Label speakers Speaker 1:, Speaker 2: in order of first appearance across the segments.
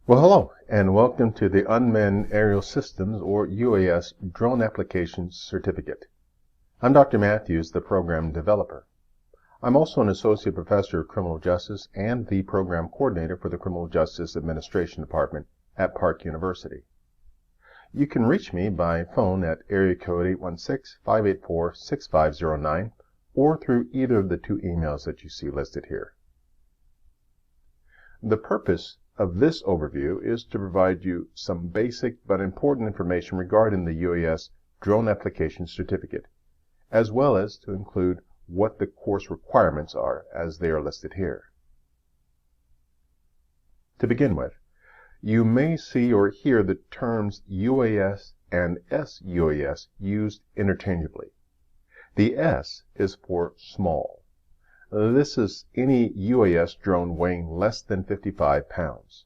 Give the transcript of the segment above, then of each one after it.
Speaker 1: Well, hello, and welcome to the Unmanned Aerial Systems, or UAS, Drone Application Certificate. I'm Dr. Matthews, the program developer. I'm also an Associate Professor of Criminal Justice and the Program Coordinator for the Criminal Justice Administration Department at Park University. You can reach me by phone at area code 816-584-6509 or through either of the two emails that you see listed here. The purpose of this overview is to provide you some basic but important information regarding the UAS Drone Application Certificate, as well as to include what the course requirements are as they are listed here. To begin with, you may see or hear the terms UAS and sUAS used interchangeably. The S is for small. This is any UAS drone weighing less than 55 pounds.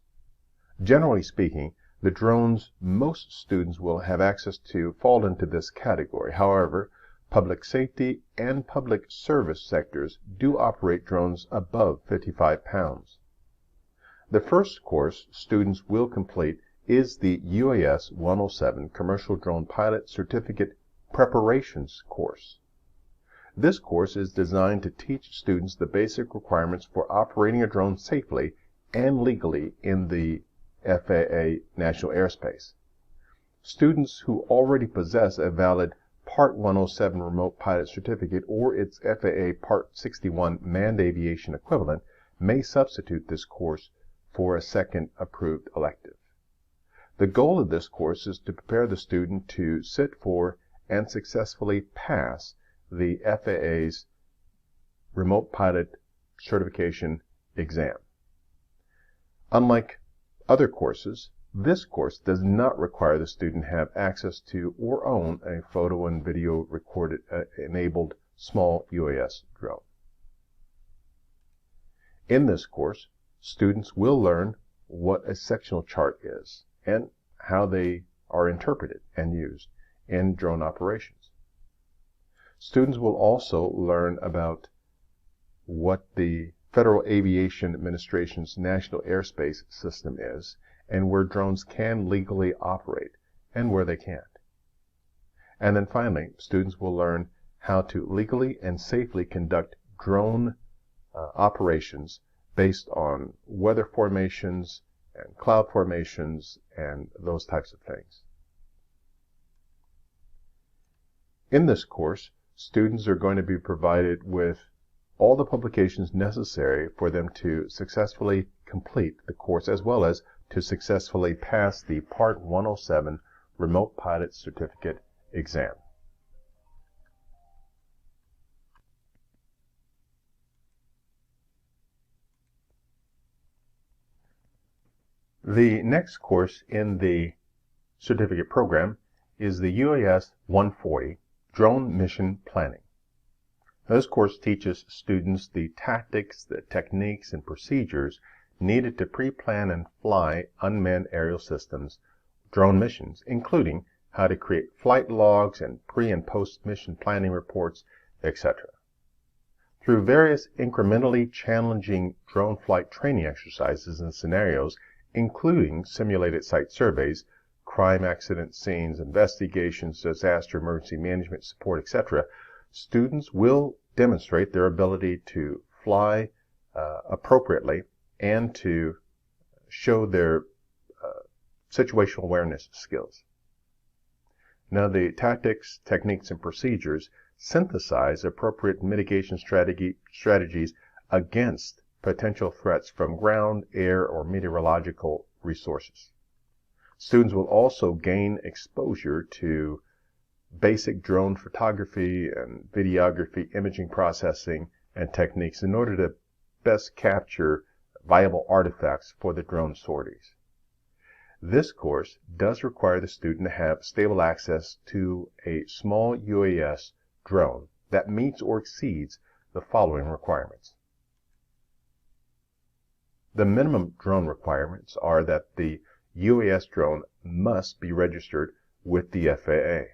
Speaker 1: Generally speaking, the drones most students will have access to fall into this category. However, public safety and public service sectors do operate drones above 55 pounds. The first course students will complete is the UAS 107 Commercial Drone Pilot Certificate Preparations course. This course is designed to teach students the basic requirements for operating a drone safely and legally in the FAA national airspace. Students who already possess a valid Part 107 Remote Pilot Certificate or its FAA Part 61 Manned Aviation equivalent may substitute this course for a second approved elective. The goal of this course is to prepare the student to sit for and successfully pass the FAA's Remote Pilot Certification exam. Unlike other courses, this course does not require the student have access to or own a photo and video recorded enabled small UAS drone. In this course, students will learn what a sectional chart is and how they are interpreted and used in drone operations. Students will also learn about what the Federal Aviation Administration's National Airspace System is and where drones can legally operate and where they can't. And then finally, students will learn how to legally and safely conduct drone operations based on weather formations and cloud formations and those types of things. In this course, students are going to be provided with all the publications necessary for them to successfully complete the course, as well as to successfully pass the Part 107 Remote Pilot Certificate exam. The next course in the certificate program is the UAS 140 Drone Mission Planning. Now, this course teaches students the tactics, the techniques, and procedures needed to pre-plan and fly unmanned aerial systems drone missions, including how to create flight logs and pre- and post-mission planning reports, etc. Through various incrementally challenging drone flight training exercises and scenarios, including simulated site surveys, crime accident scenes, investigations, disaster emergency management support, etc., students will demonstrate their ability to fly appropriately and to show their situational awareness skills. Now, the tactics, techniques, and procedures synthesize appropriate mitigation strategies against potential threats from ground, air, or meteorological resources. Students will also gain exposure to basic drone photography and videography, imaging processing, and techniques in order to best capture viable artifacts for the drone sorties. This course does require the student to have stable access to a small UAS drone that meets or exceeds the following requirements. The minimum drone requirements are that the UAS drone must be registered with the FAA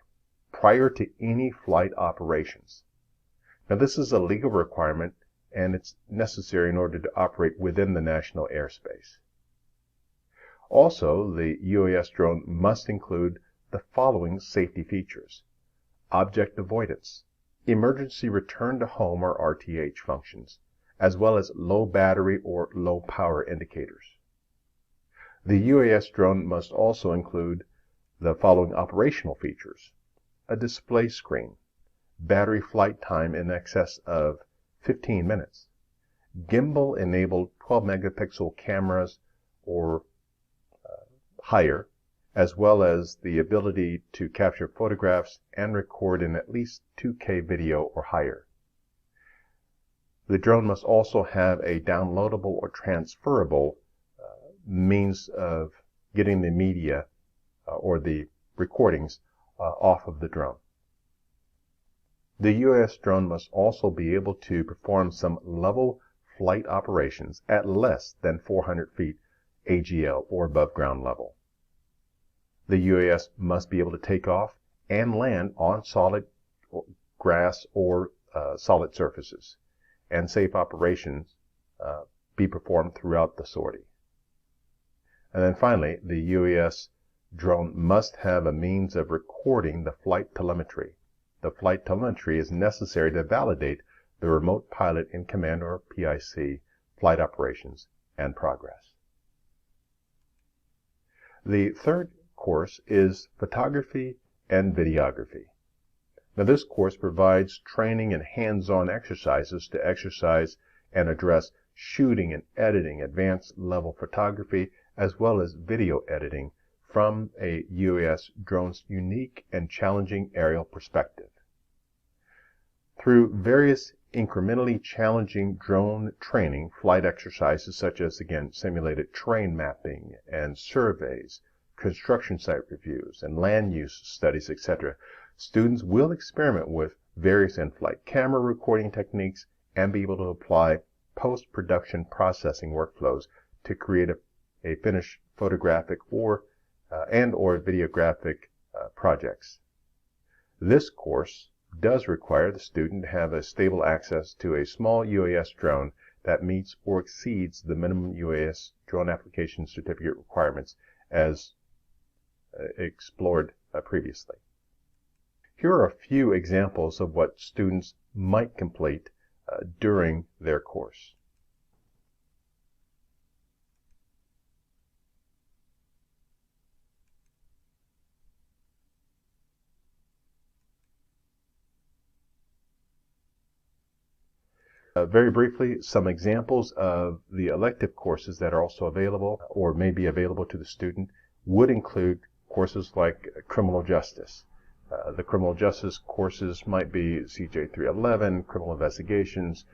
Speaker 1: prior to any flight operations. Now, this is a legal requirement and it's necessary in order to operate within the national airspace. Also, the UAS drone must include the following safety features: object avoidance, emergency return to home or RTH functions, as well as low battery or low power indicators. The UAS drone must also include the following operational features: a display screen, battery flight time in excess of 15 minutes, gimbal-enabled 12-megapixel cameras or higher, as well as the ability to capture photographs and record in at least 2K video or higher. The drone must also have a downloadable or transferable means of getting the media or the recordings off of the drone. The UAS drone must also be able to perform some level flight operations at less than 400 feet AGL or above ground level. The UAS must be able to take off and land on solid grass or solid surfaces, and safe operations be performed throughout the sortie. And then finally, the UAS drone must have a means of recording the flight telemetry. The flight telemetry is necessary to validate the remote pilot in command or PIC flight operations and progress. The third course is photography and videography. Now, this course provides training and hands-on exercises to exercise and address shooting and editing advanced level photography as well as video editing from a UAS drone's unique and challenging aerial perspective. Through various incrementally challenging drone training flight exercises such as, again, simulated terrain mapping and surveys, construction site reviews, and land use studies, etc., students will experiment with various in-flight camera recording techniques and be able to apply post-production processing workflows to create a finished photographic or videographic projects. This course does require the student to have a stable access to a small UAS drone that meets or exceeds the minimum UAS drone application certificate requirements as explored previously. Here are a few examples of what students might complete during their course. Very briefly, some examples of the elective courses that are also available or may be available to the student would include courses like criminal justice. The criminal justice courses might be CJ 311, criminal investigations,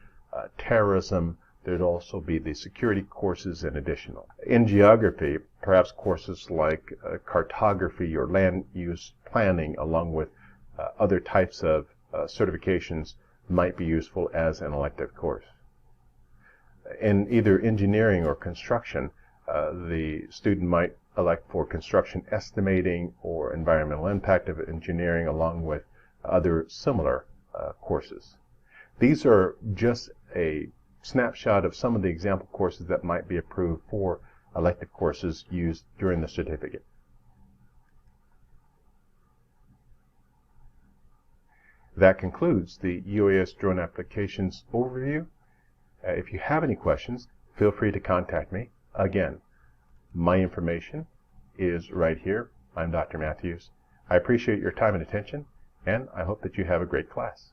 Speaker 1: terrorism. There'd also be the security courses and additional. In geography, perhaps courses like cartography or land use planning, along with other types of certifications, might be useful as an elective course. In either engineering or construction, the student might elect for construction estimating or environmental impact of engineering, along with other similar courses. These are just a snapshot of some of the example courses that might be approved for elective courses used during the certificate. That concludes the UAS drone applications overview. If you have any questions, feel free to contact me. Again, my information is right here. I'm Dr. Matthews. I appreciate your time and attention, and I hope that you have a great class.